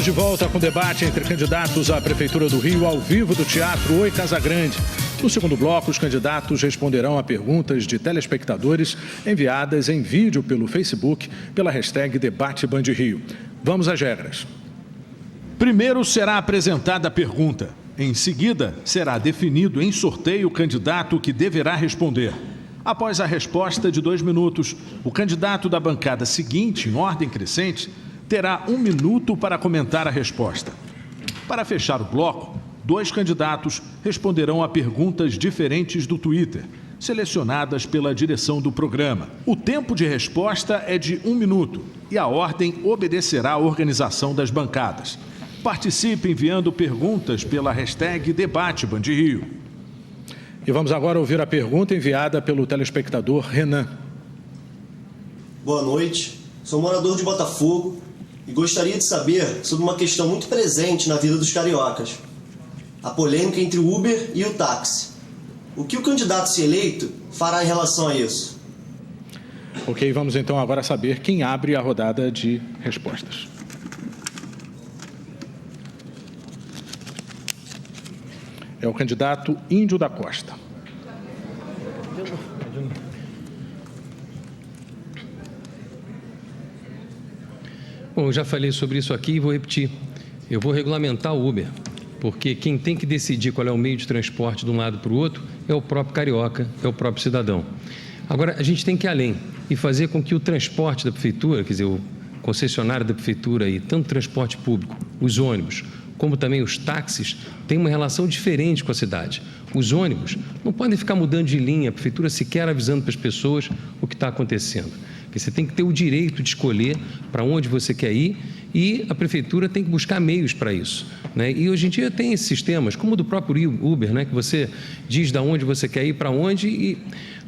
de volta com o debate entre candidatos à Prefeitura do Rio ao vivo do Teatro Oi Casagrande. No segundo bloco, os candidatos responderão a perguntas de telespectadores enviadas em vídeo pelo Facebook pela hashtag Debate Band Rio. Vamos às regras. Primeiro será apresentada a pergunta. Em seguida, será definido em sorteio o candidato que deverá responder. Após a resposta de 2 minutos, o candidato da bancada seguinte, em ordem crescente, terá 1 minuto para comentar a resposta. Para fechar o bloco, 2 candidatos responderão a perguntas diferentes do Twitter, selecionadas pela direção do programa. O tempo de resposta é de 1 minuto e a ordem obedecerá à organização das bancadas. Participe enviando perguntas pela hashtag Debate Band Rio. E vamos agora ouvir a pergunta enviada pelo telespectador Renan. Boa noite, sou morador de Botafogo e gostaria de saber sobre uma questão muito presente na vida dos cariocas. A polêmica entre o Uber e o táxi. O que o candidato se eleito fará em relação a isso? Ok, vamos então agora saber quem abre a rodada de respostas. É o candidato Índio da Costa. Bom, eu já falei sobre isso aqui e vou repetir. Eu vou regulamentar o Uber, porque quem tem que decidir qual é o meio de transporte de um lado para o outro é o próprio carioca, é o próprio cidadão. Agora, a gente tem que ir além e fazer com que o transporte da prefeitura, quer dizer, o concessionário da prefeitura, aí, tanto o transporte público, os ônibus, como também os táxis, têm uma relação diferente com a cidade. Os ônibus não podem ficar mudando de linha, a prefeitura sequer avisando para as pessoas o que está acontecendo. Porque você tem que ter o direito de escolher para onde você quer ir e a prefeitura tem que buscar meios para isso, né? E hoje em dia tem esses sistemas, como o do próprio Uber, né? Que você diz de onde você quer ir, para onde e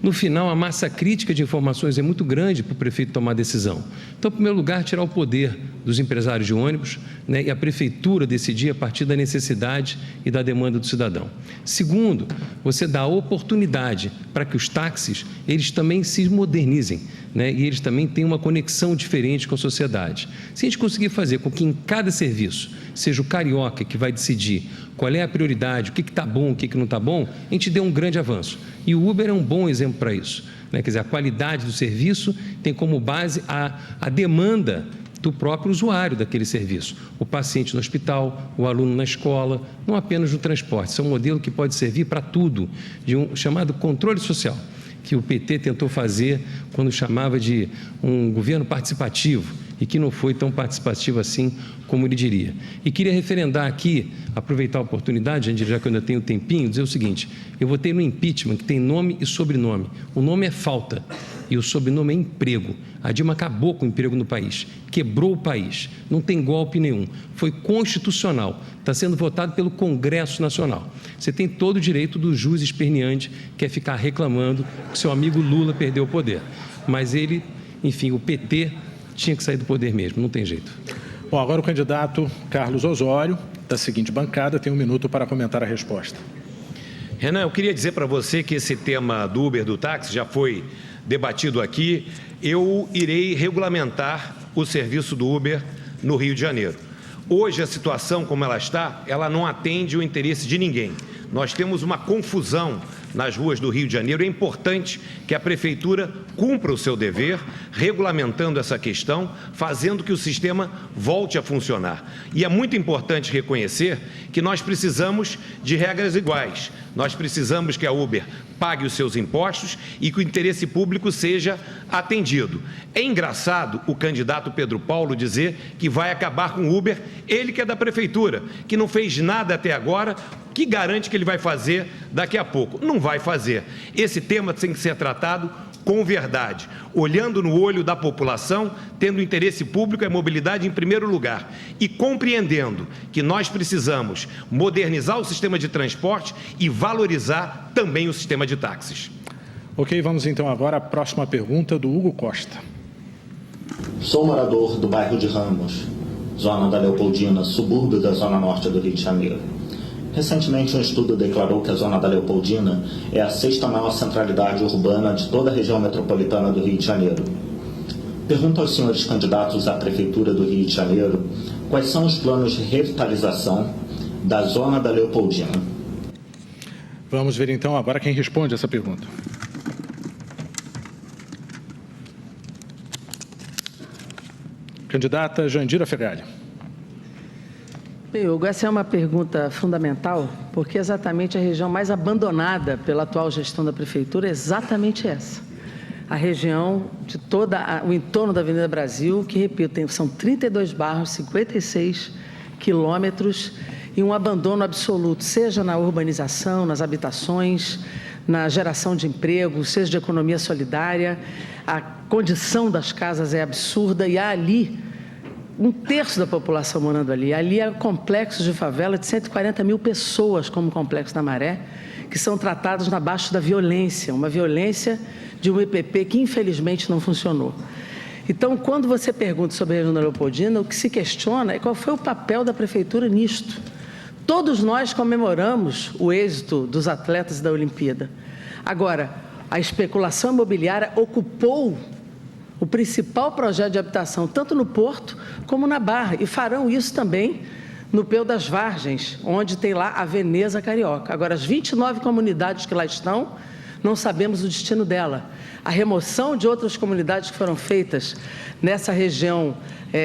no final a massa crítica de informações é muito grande para o prefeito tomar decisão. Então, em primeiro lugar, tirar o poder dos empresários de ônibus, né? E a prefeitura decidir a partir da necessidade e da demanda do cidadão. Segundo, você dá a oportunidade para que os táxis, eles também se modernizem, né? E eles também tenham uma conexão diferente com a sociedade. Se a gente conseguir fazer com que em cada serviço seja o carioca que vai decidir qual é a prioridade, o que está bom, o que não está bom, a gente deu um grande avanço. E o Uber é um bom exemplo para isso, né? Quer dizer, a qualidade do serviço tem como base a demanda do próprio usuário daquele serviço. O paciente no hospital, o aluno na escola, não apenas no transporte. Isso é um modelo que pode servir para tudo, de um chamado controle social, que o PT tentou fazer quando chamava de um governo participativo e que não foi tão participativo assim como ele diria. E queria referendar aqui, aproveitar a oportunidade, já que eu ainda tenho um tempinho, dizer o seguinte: eu votei no impeachment que tem nome e sobrenome. O nome é falta e o sobrenome é emprego. A Dilma acabou com o emprego no país, quebrou o país, não tem golpe nenhum, foi constitucional, está sendo votado pelo Congresso Nacional. Você tem todo o direito do juiz esperneante que é ficar reclamando que seu amigo Lula perdeu o poder. Mas ele, enfim, o PT tinha que sair do poder mesmo, não tem jeito. Bom, agora o candidato Carlos Osório, da seguinte bancada, tem 1 minuto para comentar a resposta. Renan, eu queria dizer para você que esse tema do Uber, do táxi, já foi debatido aqui. Eu irei regulamentar o serviço do Uber no Rio de Janeiro. Hoje, a situação como ela está, ela não atende o interesse de ninguém. Nós temos uma confusão nas ruas do Rio de Janeiro. É importante que a Prefeitura cumpra o seu dever, regulamentando essa questão, fazendo que o sistema volte a funcionar. E é muito importante reconhecer que nós precisamos de regras iguais. Nós precisamos que a Uber pague os seus impostos e que o interesse público seja atendido. É engraçado o candidato Pedro Paulo dizer que vai acabar com o Uber, ele que é da Prefeitura, que não fez nada até agora, que garante que ele vai fazer daqui a pouco. Não vai fazer. Esse tema tem que ser tratado com verdade, olhando no olho da população, tendo interesse público e a mobilidade em primeiro lugar e compreendendo que nós precisamos modernizar o sistema de transporte e valorizar também o sistema de táxis. Ok, vamos então agora à próxima pergunta do Hugo Costa. Sou morador do bairro de Ramos, zona da Leopoldina, subúrbio da zona norte do Rio de Janeiro. Recentemente, um estudo declarou que a zona da Leopoldina é a 6ª maior centralidade urbana de toda a região metropolitana do Rio de Janeiro. Pergunto aos senhores candidatos à Prefeitura do Rio de Janeiro quais são os planos de revitalização da zona da Leopoldina? Vamos ver então agora quem responde essa pergunta. Candidata Jandira Fegali. Hugo, essa é uma pergunta fundamental, porque exatamente a região mais abandonada pela atual gestão da Prefeitura é exatamente essa. A região de todo o entorno da Avenida Brasil, que, repito, são 32 bairros, 56 quilômetros e um abandono absoluto, seja na urbanização, nas habitações, na geração de emprego, seja de economia solidária. A condição das casas é absurda e há ali 1/3 da população morando ali. Ali é um complexo de favela de 140 mil pessoas, como o Complexo da Maré, que são tratados na base da violência, uma violência de um EPP que infelizmente não funcionou. Então, quando você pergunta sobre a região da Leopoldina, o que se questiona é qual foi o papel da Prefeitura nisto. Todos nós comemoramos o êxito dos atletas da Olimpíada. Agora, a especulação imobiliária ocupou o principal projeto de habitação, tanto no Porto como na Barra, e farão isso também no Peu das Vargens, onde tem lá a Veneza Carioca. Agora, as 29 comunidades que lá estão, não sabemos o destino dela. A remoção de outras comunidades que foram feitas nessa região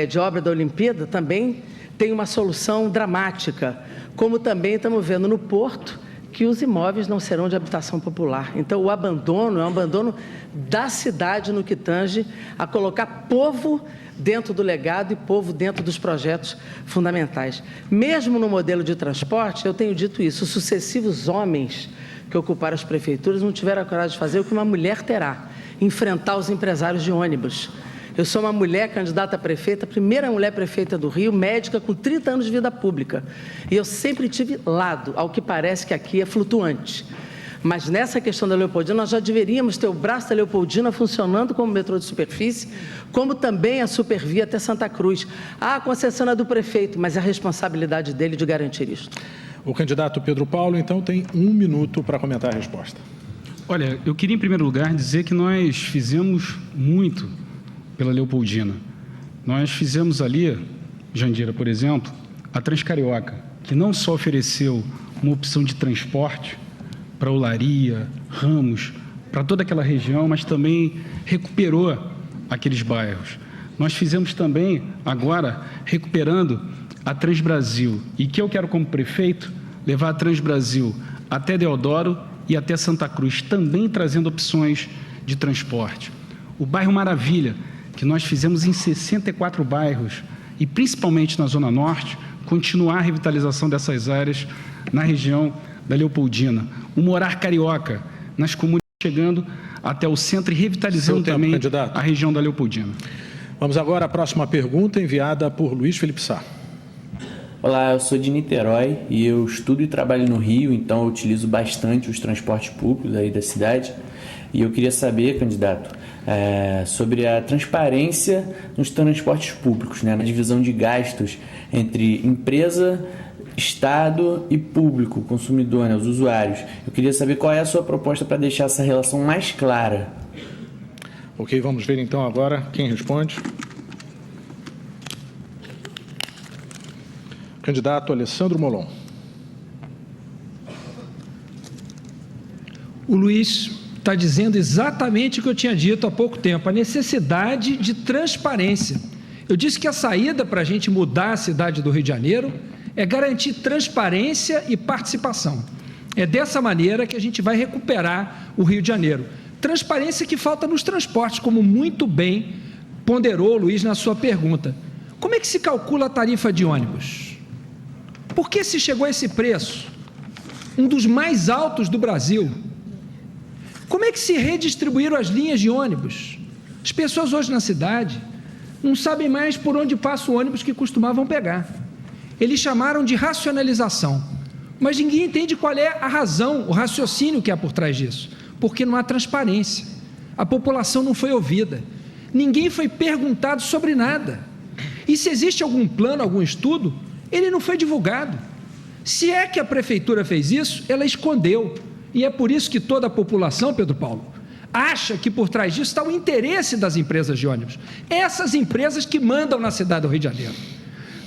de obra da Olimpíada também tem uma solução dramática, como também estamos vendo no Porto, que os imóveis não serão de habitação popular. Então, o abandono é um abandono da cidade no que tange a colocar povo dentro do legado e povo dentro dos projetos fundamentais. Mesmo no modelo de transporte, eu tenho dito isso, os sucessivos homens que ocuparam as prefeituras não tiveram a coragem de fazer o que uma mulher terá, enfrentar os empresários de ônibus. Eu sou uma mulher candidata a prefeita, a primeira mulher prefeita do Rio, médica com 30 anos de vida pública. E eu sempre tive lado, ao que parece que aqui é flutuante. Mas nessa questão da Leopoldina, nós já deveríamos ter o braço da Leopoldina funcionando como metrô de superfície, como também a supervia até Santa Cruz. A concessão é do prefeito, mas é a responsabilidade dele de garantir isso. O candidato Pedro Paulo, então, tem 1 minuto para comentar a resposta. Olha, eu queria, em primeiro lugar, dizer que nós fizemos muito pela Leopoldina. Nós fizemos ali, Jandira, por exemplo, a Transcarioca, que não só ofereceu uma opção de transporte para Olaria, Ramos, para toda aquela região, mas também recuperou aqueles bairros. Nós fizemos também, agora, recuperando a Transbrasil, e que eu quero, como prefeito, levar a Transbrasil até Deodoro e até Santa Cruz, também trazendo opções de transporte. O bairro Maravilha, que nós fizemos em 64 bairros, e principalmente na Zona Norte, continuar a revitalização dessas áreas na região da Leopoldina. O Morar Carioca, nas comunidades, chegando até o centro e revitalizando também a região da Leopoldina. Vamos agora à próxima pergunta, enviada por Luiz Felipe Sá. Olá, eu sou de Niterói e eu estudo e trabalho no Rio, então eu utilizo bastante os transportes públicos aí da cidade. E eu queria saber, candidato, sobre a transparência nos transportes públicos, né, na divisão de gastos entre empresa, Estado e público, consumidor, né, os usuários. Eu queria saber qual é a sua proposta para deixar essa relação mais clara. Ok, vamos ver então agora quem responde. Candidato Alessandro Molon. O Luiz está dizendo exatamente o que eu tinha dito há pouco tempo, a necessidade de transparência. Eu disse que a saída para a gente mudar a cidade do Rio de Janeiro é garantir transparência e participação. É dessa maneira que a gente vai recuperar o Rio de Janeiro. Transparência que falta nos transportes, como muito bem ponderou o Luiz na sua pergunta. Como é que se calcula a tarifa de ônibus? Por que se chegou a esse preço? Um dos mais altos do Brasil. Como é que se redistribuíram as linhas de ônibus? As pessoas hoje na cidade não sabem mais por onde passa o ônibus que costumavam pegar. Eles chamaram de racionalização, mas ninguém entende qual é a razão, o raciocínio que há por trás disso, porque não há transparência. A população não foi ouvida, ninguém foi perguntado sobre nada. E se existe algum plano, algum estudo, ele não foi divulgado. Se é que a prefeitura fez isso, ela escondeu. E é por isso que toda a população, Pedro Paulo, acha que por trás disso está o interesse das empresas de ônibus. Essas empresas que mandam na cidade do Rio de Janeiro.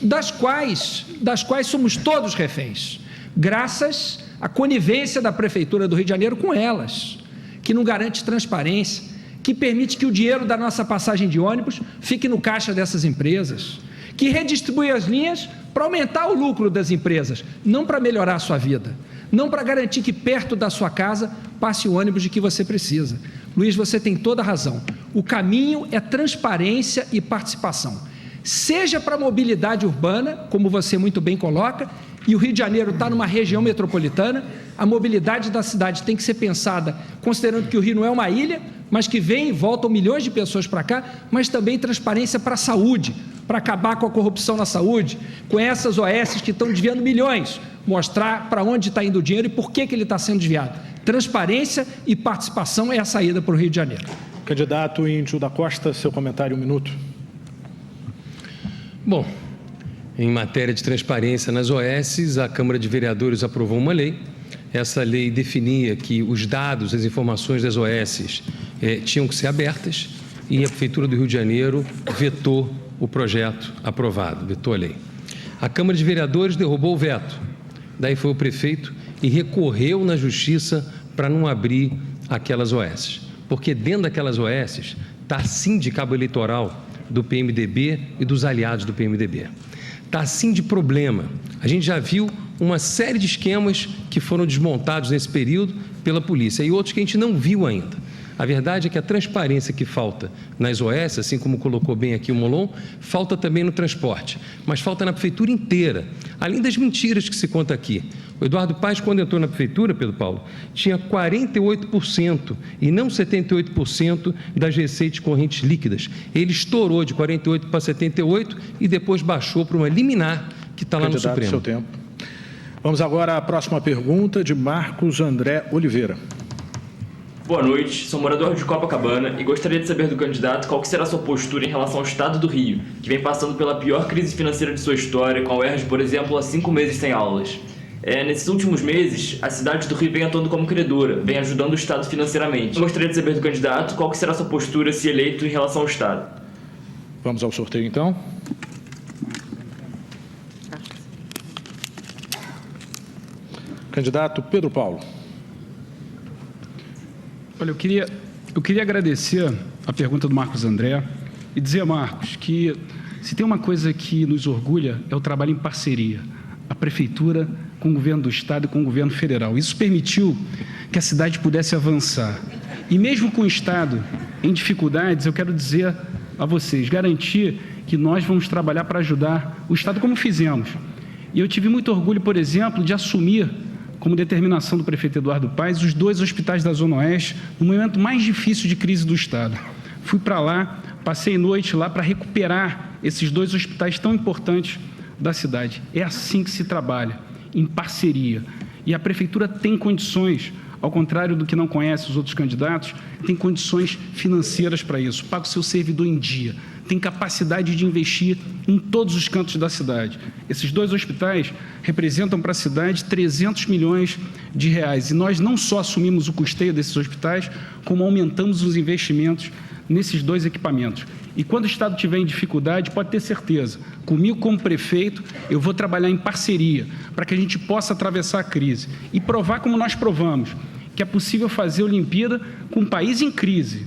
das quais somos todos reféns, graças à conivência da Prefeitura do Rio de Janeiro com elas, que não garante transparência, que permite que o dinheiro da nossa passagem de ônibus fique no caixa dessas empresas, que redistribui as linhas para aumentar o lucro das empresas, não para melhorar a sua vida, não para garantir que perto da sua casa passe o ônibus de que você precisa. Luiz, você tem toda a razão. O caminho é transparência e participação, seja para a mobilidade urbana, como você muito bem coloca, e o Rio de Janeiro está numa região metropolitana, a mobilidade da cidade tem que ser pensada considerando que o Rio não é uma ilha, mas que vem e voltam milhões de pessoas para cá, mas também transparência para a saúde, para acabar com a corrupção na saúde, com essas OS que estão desviando milhões, mostrar para onde está indo o dinheiro e por que ele está sendo desviado. Transparência e participação é a saída para o Rio de Janeiro. Candidato Índio da Costa, seu comentário, 1 minuto. Bom, em matéria de transparência nas OS, a Câmara de Vereadores aprovou uma lei. Essa lei definia que os dados, as informações das OS tinham que ser abertas e a Prefeitura do Rio de Janeiro vetou o projeto aprovado, vetou a lei. A Câmara de Vereadores derrubou o veto, daí foi o prefeito e recorreu na Justiça para não abrir aquelas OS, porque dentro daquelas OS está sim de cabo eleitoral do PMDB e dos aliados do PMDB. Está sim de problema. A gente já viu uma série de esquemas que foram desmontados nesse período pela polícia e outros que a gente não viu ainda. A verdade é que a transparência que falta nas OS, assim como colocou bem aqui o Molon, falta também no transporte, mas falta na prefeitura inteira, além das mentiras que se conta aqui. O Eduardo Paes, quando entrou na prefeitura, Pedro Paulo, tinha 48% e não 78% das receitas correntes líquidas. Ele estourou de 48% para 78% e depois baixou para uma liminar que está lá no Supremo. Seu tempo. Vamos agora à próxima pergunta de Marcos André Oliveira. Boa noite, sou morador de Copacabana e gostaria de saber do candidato qual que será a sua postura em relação ao Estado do Rio, que vem passando pela pior crise financeira de sua história, com a UERJ, por exemplo, há 5 meses sem aulas. Nesses últimos meses, a cidade do Rio vem atuando como credora, vem ajudando o Estado financeiramente. Eu gostaria de saber do candidato qual que será a sua postura, se eleito, em relação ao Estado. Vamos ao sorteio, então. Candidato Pedro Paulo. Olha, eu queria agradecer a pergunta do Marcos André e dizer, Marcos, que se tem uma coisa que nos orgulha é o trabalho em parceria, a Prefeitura com o Governo do Estado e com o Governo Federal. Isso permitiu que a cidade pudesse avançar. E mesmo com o Estado em dificuldades, eu quero dizer a vocês, garantir que nós vamos trabalhar para ajudar o Estado como fizemos. E eu tive muito orgulho, por exemplo, de assumir como determinação do prefeito Eduardo Paes, os 2 hospitais da Zona Oeste, no momento mais difícil de crise do Estado. Fui para lá, passei noite lá para recuperar esses 2 hospitais tão importantes da cidade. É assim que se trabalha, em parceria. E a Prefeitura tem condições, ao contrário do que não conhece os outros candidatos, tem condições financeiras para isso, paga o seu servidor em dia, tem capacidade de investir em todos os cantos da cidade. Esses 2 hospitais representam para a cidade 300 milhões de reais. E nós não só assumimos o custeio desses hospitais, como aumentamos os investimentos nesses 2 equipamentos. E quando o Estado tiver em dificuldade, pode ter certeza, comigo como prefeito, eu vou trabalhar em parceria para que a gente possa atravessar a crise e provar como nós provamos, que é possível fazer a Olimpíada com um país em crise,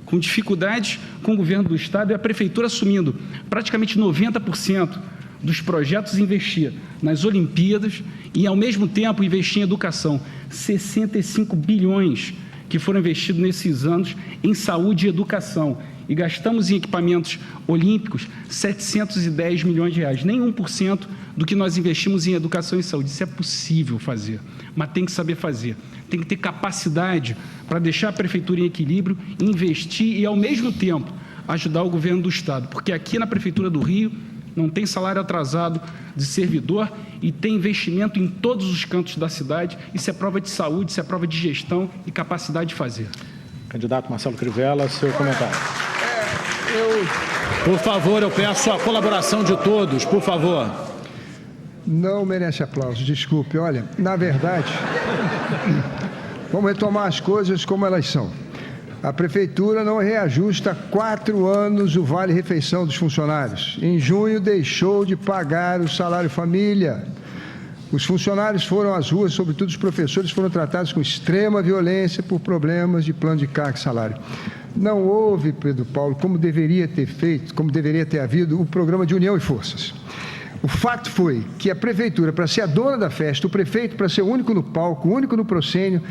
com dificuldades com o governo do Estado e a Prefeitura assumindo praticamente 90% dos projetos investir nas Olimpíadas e, ao mesmo tempo, investir em educação. 65 bilhões que foram investidos nesses anos em saúde e educação. E gastamos em equipamentos olímpicos 710 milhões de reais, nem 1% do que nós investimos em educação e saúde. Isso é possível fazer, mas tem que saber fazer. Tem que ter capacidade para deixar a Prefeitura em equilíbrio, investir e, ao mesmo tempo, ajudar o governo do Estado. Porque aqui na Prefeitura do Rio não tem salário atrasado de servidor e tem investimento em todos os cantos da cidade. Isso é prova de saúde, isso é prova de gestão e capacidade de fazer. Candidato Marcelo Crivella, seu comentário. Por favor, eu peço a colaboração de todos, por favor. Não merece aplauso, desculpe. Olha, na verdade, vamos retomar as coisas como elas são. A Prefeitura não reajusta há 4 anos o vale-refeição dos funcionários. Em junho, deixou de pagar o salário família. Os funcionários foram às ruas, sobretudo os professores, foram tratados com extrema violência por problemas de plano de carga e salário. Não houve, Pedro Paulo, como deveria ter havido, o programa de união e forças. O fato foi que a Prefeitura, para ser a dona da festa, o prefeito, para ser o único no palco, o único no proscênio,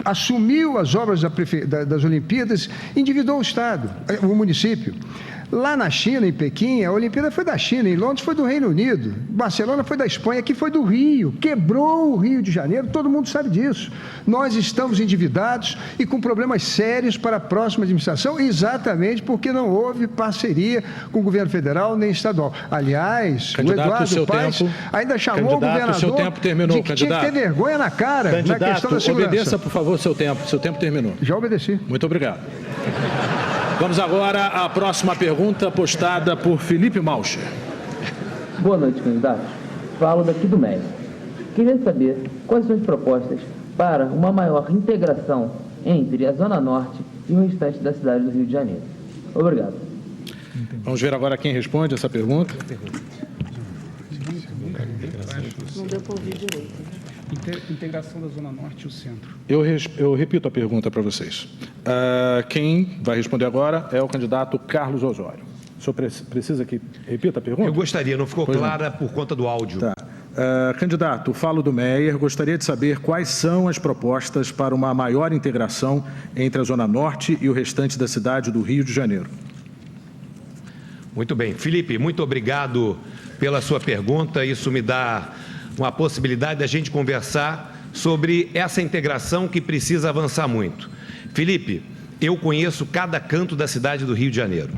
assumiu as obras das Olimpíadas, endividou o Estado, o município. Lá na China, em Pequim, a Olimpíada foi da China, em Londres foi do Reino Unido, Barcelona foi da Espanha, aqui foi do Rio, quebrou o Rio de Janeiro, todo mundo sabe disso. Nós estamos endividados e com problemas sérios para a próxima administração, exatamente porque não houve parceria com o governo federal nem estadual. Aliás, candidato, o Eduardo Paes ainda chamou o governador seu tempo terminou, de que tinha que ter vergonha na cara na questão da segurança. Obedeça, por favor, seu tempo terminou. Já obedeci. Muito obrigado. Vamos agora à próxima pergunta postada por Felipe Malcher. Boa noite, candidato. Falo daqui do MEI. Queria saber quais são as propostas para uma maior integração entre a Zona Norte e o restante da cidade do Rio de Janeiro. Obrigado. Vamos ver agora quem responde essa pergunta. Não deu para ouvir direito. Integração da Zona Norte e o Centro. Eu repito a pergunta para vocês. Quem vai responder agora é o candidato Carlos Osório. O senhor precisa que repita a pergunta? Eu gostaria, não ficou clara por conta do áudio. Tá. Candidato, falo do Meyer, gostaria de saber quais são as propostas para uma maior integração entre a Zona Norte e o restante da cidade do Rio de Janeiro. Muito bem. Felipe, muito obrigado pela sua pergunta. Isso me dá uma possibilidade da gente conversar sobre essa integração que precisa avançar muito. Felipe, eu conheço cada canto da cidade do Rio de Janeiro.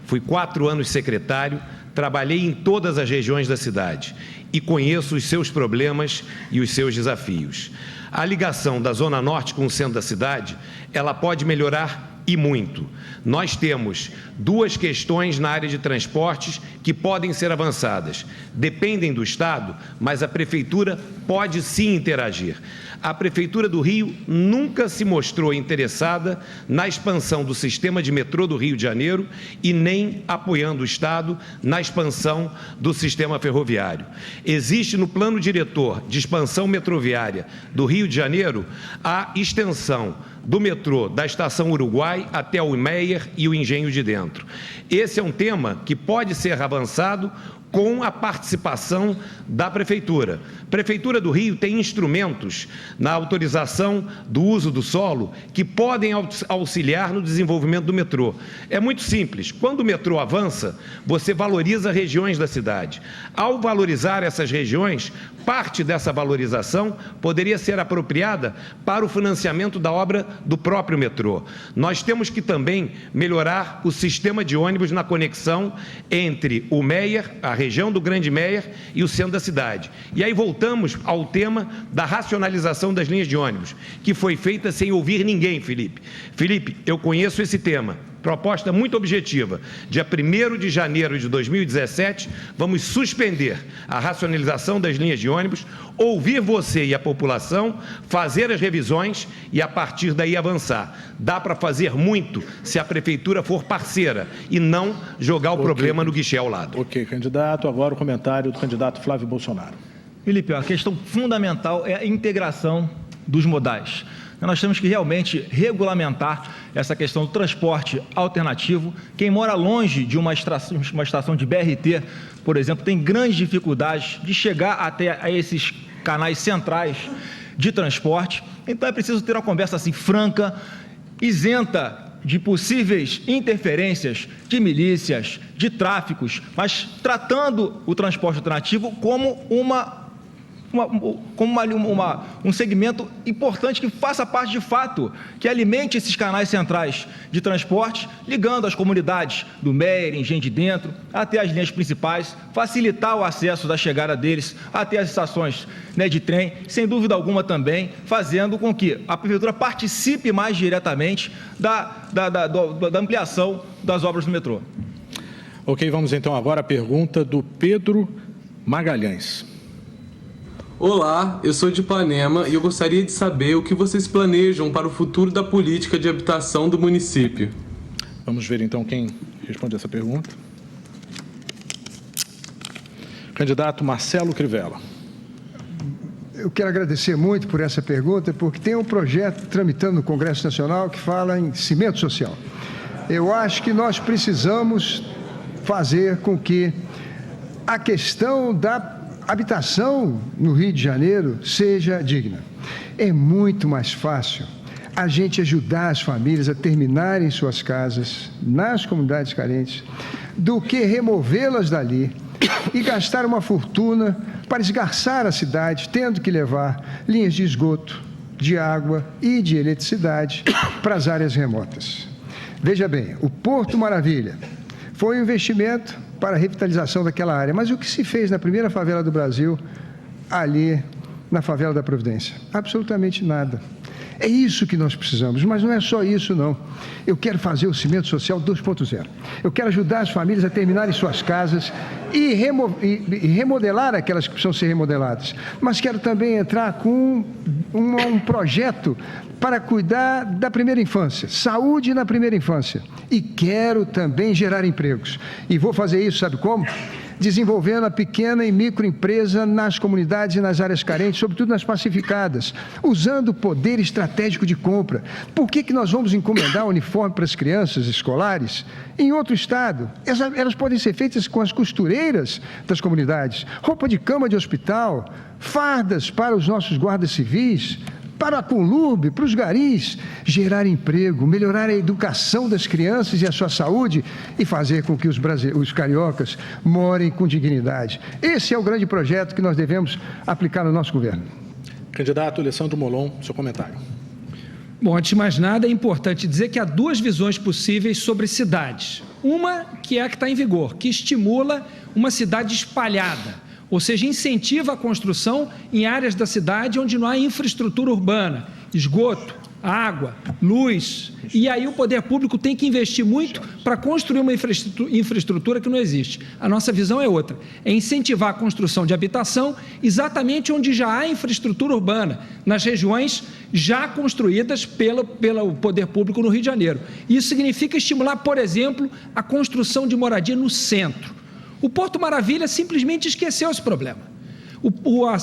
Fui 4 anos secretário, trabalhei em todas as regiões da cidade e conheço os seus problemas e os seus desafios. A ligação da Zona Norte com o centro da cidade, ela pode melhorar e muito. Nós temos 2 questões na área de transportes que podem ser avançadas. Dependem do Estado, mas a Prefeitura pode sim interagir. A Prefeitura do Rio nunca se mostrou interessada na expansão do sistema de metrô do Rio de Janeiro e nem apoiando o Estado na expansão do sistema ferroviário. Existe no plano diretor de expansão metroviária do Rio de Janeiro a extensão do metrô da Estação Uruguai até o Meyer e o Engenho de Dentro. Esse é um tema que pode ser avançado com a participação da Prefeitura. A Prefeitura do Rio tem instrumentos na autorização do uso do solo que podem auxiliar no desenvolvimento do metrô. É muito simples. Quando o metrô avança, você valoriza regiões da cidade. Ao valorizar essas regiões, parte dessa valorização poderia ser apropriada para o financiamento da obra do próprio metrô. Nós temos que também melhorar o sistema de ônibus na conexão entre o Meyer, a região do Grande Meyer e o centro da cidade. E aí voltamos ao tema da racionalização das linhas de ônibus, que foi feita sem ouvir ninguém, Felipe. Felipe, eu conheço esse tema. Proposta muito objetiva. Dia 1º de janeiro de 2017, vamos suspender a racionalização das linhas de ônibus, ouvir você e a população, fazer as revisões e, a partir daí, avançar. Dá para fazer muito se a Prefeitura for parceira e não jogar o problema no guichê ao lado. Ok, candidato. Agora o comentário do candidato Flávio Bolsonaro. Felipe, a questão fundamental é a integração dos modais. Nós temos que realmente regulamentar essa questão do transporte alternativo. Quem mora longe de uma estação de BRT, por exemplo, tem grandes dificuldades de chegar até a esses canais centrais de transporte. Então é preciso ter uma conversa assim franca, isenta de possíveis interferências de milícias, de tráficos, mas tratando o transporte alternativo como um segmento importante que faça parte de fato, que alimente esses canais centrais de transporte, ligando as comunidades do Meyer, Engenho de Dentro, até as linhas principais, facilitar o acesso da chegada deles até as estações de trem, sem dúvida alguma também fazendo com que a Prefeitura participe mais diretamente da ampliação das obras do metrô. Ok, vamos então agora à pergunta do Pedro Magalhães. Olá, eu sou de Ipanema e eu gostaria de saber o que vocês planejam para o futuro da política de habitação do município. Vamos ver então quem responde essa pergunta. Candidato Marcelo Crivella. Eu quero agradecer muito por essa pergunta, porque tem um projeto tramitando no Congresso Nacional que fala em cimento social. Eu acho que nós precisamos fazer com que a questão da habitação no Rio de Janeiro seja digna. É muito mais fácil a gente ajudar as famílias a terminarem suas casas nas comunidades carentes do que removê-las dali e gastar uma fortuna para esgarçar a cidade, tendo que levar linhas de esgoto, de água e de eletricidade para as áreas remotas. Veja bem, o Porto Maravilha foi um investimento para a revitalização daquela área, mas o que se fez na primeira favela do Brasil, ali na favela da Providência? Absolutamente nada. É isso que nós precisamos, mas não é só isso, não. Eu quero fazer o cimento social 2.0. Eu quero ajudar as famílias a terminarem suas casas e remodelar aquelas que precisam ser remodeladas. Mas quero também entrar com um projeto para cuidar da primeira infância, saúde na primeira infância. E quero também gerar empregos. E vou fazer isso, sabe como? Desenvolvendo a pequena e microempresa nas comunidades e nas áreas carentes, sobretudo nas pacificadas, usando o poder estratégico de compra. Por que nós vamos encomendar uniforme para as crianças escolares em outro estado? Elas podem ser feitas com as costureiras das comunidades, roupa de cama de hospital, fardas para os nossos guardas civis, para a Conlurb, para os garis, gerar emprego, melhorar a educação das crianças e a sua saúde e fazer com que os cariocas morem com dignidade. Esse é o grande projeto que nós devemos aplicar no nosso governo. Candidato Alessandro Molon, seu comentário. Bom, antes de mais nada, é importante dizer que há duas visões possíveis sobre cidades. Uma, que é a que está em vigor, que estimula uma cidade espalhada, ou seja, incentiva a construção em áreas da cidade onde não há infraestrutura urbana, esgoto, água, luz, e aí o poder público tem que investir muito para construir uma infraestrutura que não existe. A nossa visão é outra, é incentivar a construção de habitação exatamente onde já há infraestrutura urbana, nas regiões já construídas pelo poder público no Rio de Janeiro. Isso significa estimular, por exemplo, a construção de moradia no centro. O Porto Maravilha simplesmente esqueceu esse problema.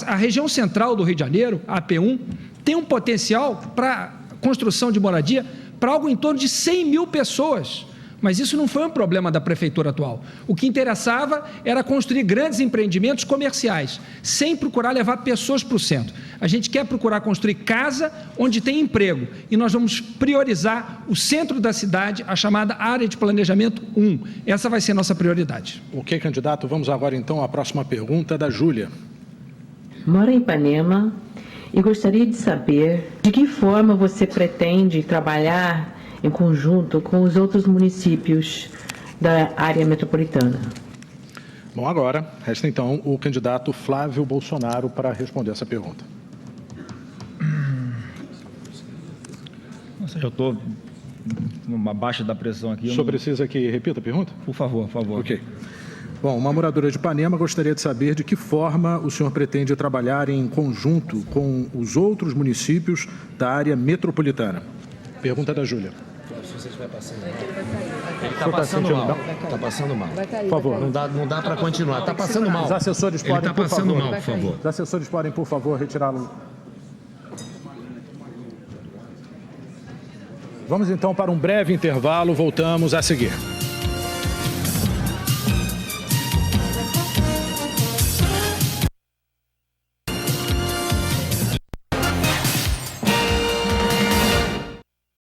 A região central do Rio de Janeiro, a AP1, tem um potencial para construção de moradia para algo em torno de 100 mil pessoas. Mas isso não foi um problema da prefeitura atual. O que interessava era construir grandes empreendimentos comerciais, sem procurar levar pessoas para o centro. A gente quer procurar construir casa onde tem emprego. E nós vamos priorizar o centro da cidade, a chamada área de planejamento 1. Essa vai ser a nossa prioridade. Ok, candidato. Vamos agora, então, à próxima pergunta da Júlia. Moro em Ipanema e gostaria de saber de que forma você pretende trabalhar em conjunto com os outros municípios da área metropolitana. Bom, agora resta então o candidato Flávio Bolsonaro para responder essa pergunta. Nossa, eu estou numa baixa da pressão aqui. O senhor precisa que repita a pergunta? Por favor, por favor. Ok. Bom, uma moradora de Ipanema gostaria de saber de que forma o senhor pretende trabalhar em conjunto com os outros municípios da área metropolitana. Pergunta da Júlia. Ele está passando mal. Está passando mal. Por favor, não dá para continuar. Está passando mal. Os assessores podem, Ele está passando mal, por favor. Os assessores podem, por favor, retirá-lo. Vamos então para um breve intervalo. Voltamos a seguir.